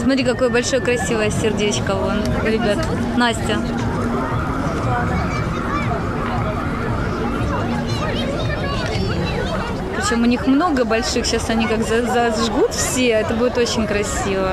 Смотри, какое большое красивое сердечко вон, ребят. Настя. Причем у них много больших, сейчас они как зажгут все, это будет очень красиво.